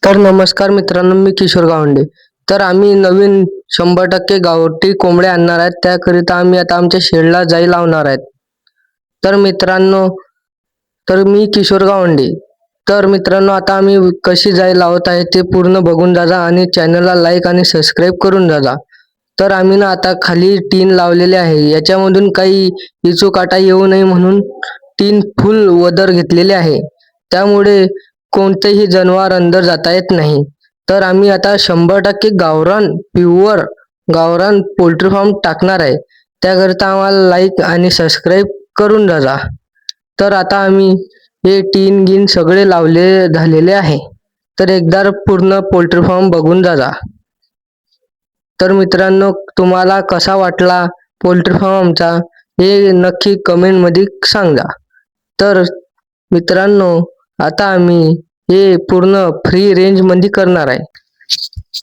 तर नमस्कार मित्रांनो, मी किशोर गावंडे. तर आम्ही नवीन 100% गावठी कोंबड्या आणणार आहेत. त्याकरिता आम्ही आता आमच्या शेडला जाई लावणार आहेत. तर मित्रांनो, मी किशोर गावंडे. तर मित्रांनो, आता आम्ही कशी जाई लावत आहे ते पूर्ण बघून जा आणि चॅनलला लाईक आणि सबस्क्राईब करून जा. तर आम्ही ना आता खाली टीन लावलेले आहे. याच्यामधून काही इचूकाटा येऊ नये म्हणून टीन फुल वदर घेतलेले आहे. त्यामुळे कोणतेही जनावर अंदर जाता येत नाही. तर आम्ही आता 100% गावरान प्युअर गावरान पोल्ट्री फार्म टाकणार आहे. त्याकरिता आम्हाला लाईक आणि सबस्क्राईब करून जा. तर आता आम्ही हे टीन गिन सगळे लावले झालेले आहे. तर एकदा पूर्ण पोल्ट्री फार्म बघून जा. तर मित्रांनो, तुम्हाला कसा वाटला पोल्ट्री फार्म आमचा हे नक्की कमेंटमध्ये सांगा. तर मित्रांनो, आता आम्ही हे पूर्ण फ्री रेंजमध्ये करणार आहे.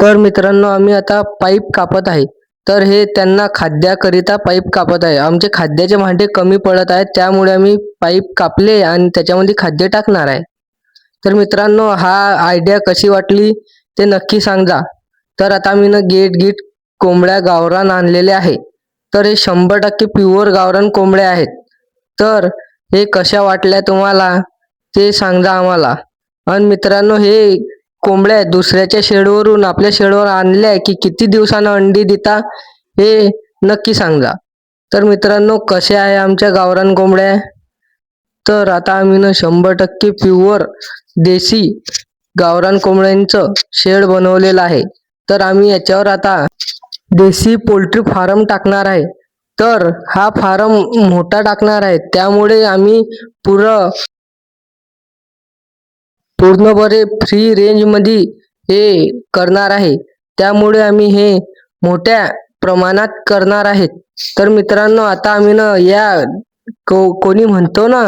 तर मित्रांनो, आम्ही आता पाईप कापत आहे. तर हे त्यांना खाद्याकरिता पाईप कापत आहे. आमचे खाद्याचे भांडे कमी पडत आहेत, त्यामुळे आम्ही पाईप कापले आणि त्याच्यामध्ये खाद्य टाकणार आहे. तर मित्रांनो, हा आयडिया कशी वाटली ते नक्की सांगा. तर आता आम्ही गेट कोंबड्या गावरान आणलेले आहे. तर हे 100% प्युअर गावरान कोंबड्या आहेत. तर हे कशा वाटल्या तुम्हाला ते सांगा आम्हाला. आणि मित्रांनो, हे कोंबड्या दुसऱ्याच्या शेडवरून आपल्या शेडवर आणल्या की किती दिवसानं अंडी देता हे नक्की सांगा. तर मित्रांनो, कसे आहे आमच्या गावरान कोंबड्या. तर आता आम्ही 100% प्युअर देशी गावरान कोंबड्यांचं शेड बनवलेलं आहे. तर आम्ही याच्यावर आता देशी पोल्ट्री फार्म टाकणार आहे. तर हा फार्म मोठा टाकणार आहे, त्यामुळे आम्ही पूर्णपणे फ्री रेंजमध्ये हे करणार आहे. त्यामुळे आम्ही हे मोठ्या प्रमाणात करणार आहेत. तर मित्रांनो, आता आम्ही या कोणी म्हणतो ना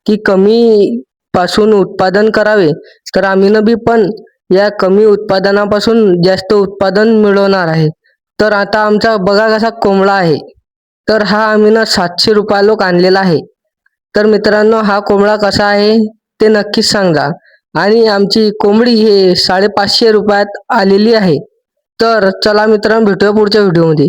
की कमी पासून उत्पादन करावे, तर आम्ही पण या कमी उत्पादनापासून जास्त उत्पादन मिळवणार आहे. तर आता आमचा बघा कसा कोंबडा आहे. तर हा आम्ही 700 रुपयाला आणलेला आहे. तर मित्रांनो, हा कोंबडा कसा आहे ते नक्कीच सांगा. आणि आमची कोंबडी हे 550 रुपयात आलेली आहे. तर चला मित्रांनो, भेटूया पुढच्या व्हिडिओमध्ये.